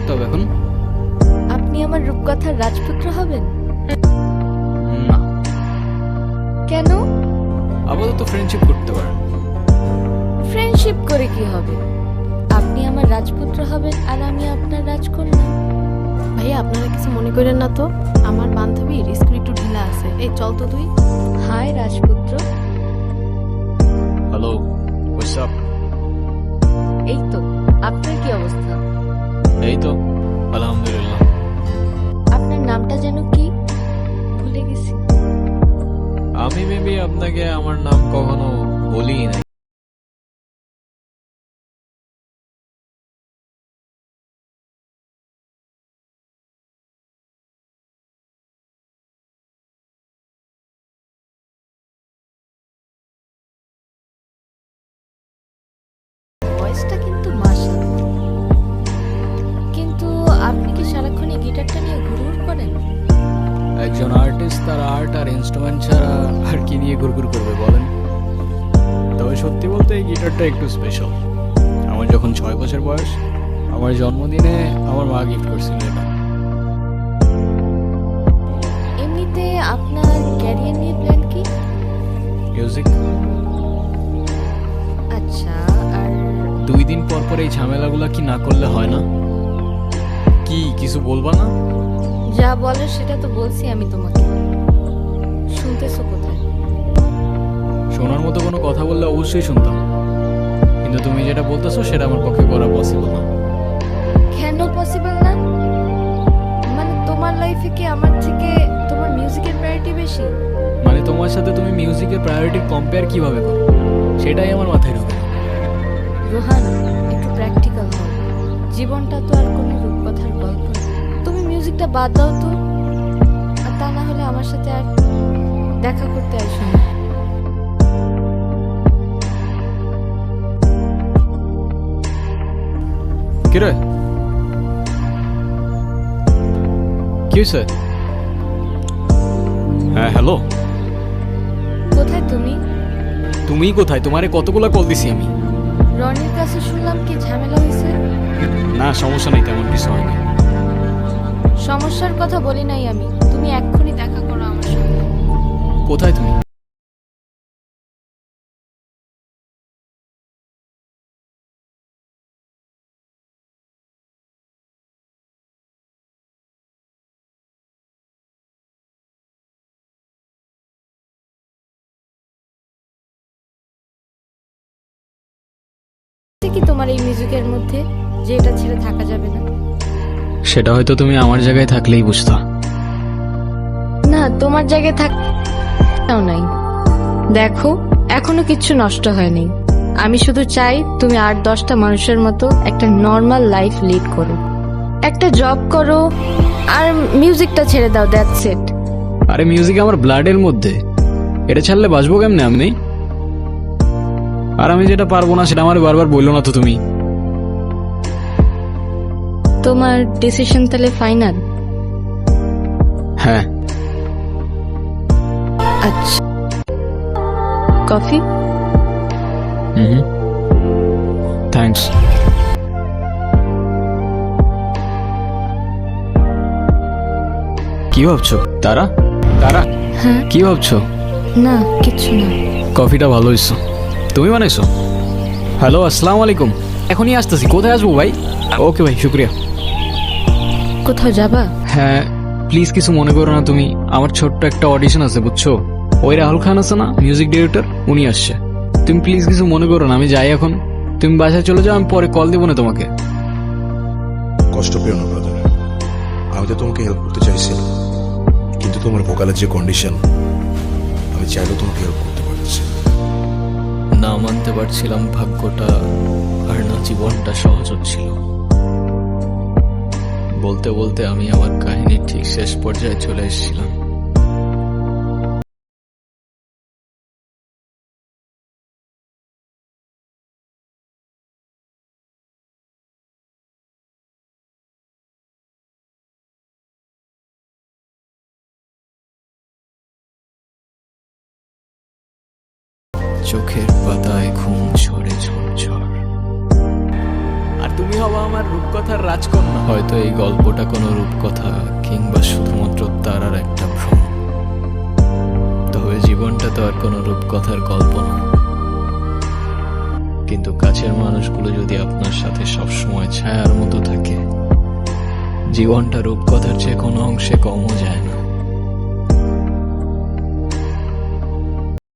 করতে হবে এখন? আপনি আমার রূপকথার রাজপুত্র হবেন? না, কেন? আপাতত ফ্রেন্ডশিপ করতে পারেন। ফ্রেন্ডশিপ করে কি হবে? আপনি আমার রাজপুত্র হবেন আর আমি আপনার রাজকন্যা। ভাইয়া আপনারা কিছু মনে করেন না তো, আমার বান্ধবীর স্কুল একটু ঢিলা আছে। এই চল তো তুই। হাই রাজপুত্র। Hello, what's up? এই তো, আপনার কি অবস্থা? এই তো আলহামদুলিল্লাহ। আপনার নামটা যেন কি? ভুলে গেছি। আমি মেবি আপনাকে আমার নাম কখনো বলি নাই। ভয়েসটা কিন্তু মাশাআল্লাহ। কিন্তু আপনি কি সারাক্ষণ এই গিটারটা নিয়ে ঘুরঘুর করেন? একজন আর্টিস্ট তার আর্ট আর ইনস্ট্রুমেন্ট ছাড়া আর কি নিয়ে ঘুরঘুর করবে বলেন? তবে সত্যি বলতে এই গিটারটা একটু স্পেশাল। আমার যখন 6 বছর বয়স, আমার জন্মদিনে আমার মা গিফট করছিল এটা। এমনিতে আপনার ক্যারিয়ার নিয়ে প্ল্যান কি? মিউজিক। আচ্ছা, আর 2 দিন পর পর এই ঝামেলাগুলো কি না করলে হয় না? কি কিছু বলবা না? যা বলার সেটা তো বলছি আমি তোমাকে। শুনতেছো কোথায়? শোনার মতো কোনো কথা বললে অবশ্যই শুনতাম, কিন্তু তুমি যেটা বলতেছো সেটা আমার পক্ষে করা পসিবল না। কেন পসিবল না? মানে তোমার লাইফে কি আমার থেকে তোমার মিউজিকের প্রায়োরিটি বেশি? মানে তোমার সাথে তুমি মিউজিকের প্রায়োরিটি কম্পেয়ার কিভাবে করো, সেটাই আমার মাথায় ঢোকে না। রোহান, একটু প্র্যাকটিক্যাল হও। জীবনটা তো আর কোনো রূপকথার গল্প না। তুমি মিউজিকটা বাদ দাও তো, আর তা না হলে আমার সাথে আর দেখা করতে আসো না। কিরে, কি হয়েছে? হ্যাঁ হ্যালো, কোথায় তুমি? তুমি কোথায়? তোমারে কতগুলো কল দিছি আমি। রনির কাছে শুনলাম কি ঝামেলা হয়েছে। না সমস্যা নেই, তেমন কিছু হয়নি। সমস্যার কথা বলি নাই আমি। তুমি এক্ষুনি দেখা করো আমার সঙ্গে। কোথায় তুমি? কি তোমার এই মিউজিকের মধ্যে যে এটা ছেড়ে থাকা যাবে না? সেটা হয়তো তুমি আমার জায়গায় থাকলেই বুঝতা। না, তোমার জায়গায় থাকতেও নাই। দেখো, এখনো কিচ্ছু নষ্ট হয়নি। আমি শুধু চাই তুমি 8-10টা মানুষের মতো একটা নর্মাল লাইফ লিড করো, একটা জব করো, আর মিউজিকটা ছেড়ে দাও। That's it. আরে মিউজিক আমার ব্লাডের মধ্যে, এটা ছাড়লে বাঁচবো কেমনে আমি? আর আমি যেটা পারবো না সেটা আমার বারবার বললো না তো তুমি। তোমার ডিসিশন তাহলে ফাইনাল? হ্যাঁ। আচ্ছা, কফি? হুম, থ্যাঙ্কস। কি ভাবছো? তারা তারা হ্যাঁ। কি ভাবছো? না, কিচ্ছু না। কফিটা ভালো হয়েছো, তুমি বানাইছো? হ্যালো, আসসালামু আলাইকুম। এখনই আসতেছি। কোথায় আসবো ভাই? ওকে ভাই, শুক্রিয়া। কোথাও যাবা? হ্যাঁ, প্লিজ কিছু মনে করো না তুমি। আমার ছোট্ট একটা অডিশন আছে বুঝছো। ওই রাহুল খান আছে না, মিউজিক ডিরেক্টর, উনি আসছে। তুমি প্লিজ কিছু মনে করো না, আমি যাই এখন। তুমি বাসায় চলে যাও, আমি পরে কল দেবো না তোমাকে। কষ্ট পেও না ব্রাদার, আমি তো তোমাকে হেল্প করতে চাইছি, কিন্তু তোমার ভোকালের যে কন্ডিশন, আমি চাইলেও তোমাকে হেল্প করতে পারছি না মানতে পারছিলাম ভাগ্যটা, আর না জীবনটা সহজ হচ্ছিল। বলতে বলতে আমি আমার কাহিনীর ঠিক শেষ পর্যায়ে চলে এসেছিলাম। চোখের পাতায় ঘুম ঝরে ঝরঝর, আর তুমি হবা আমার রূপকথার রাজকন্যা। হয়তো এই গল্পটা কোনো রূপকথা কিংবা শুধুমাত্র তারার একটা ভ্রম, তবে জীবনটা তো আর কোনো রূপকথার গল্প না। কিন্তু কাছের মানুষগুলো যদি আপনার সাথে সবসময় ছায়ার মতো থাকে, জীবনটা রূপকথার চেয়ে কোনো অংশে কমও যায় না।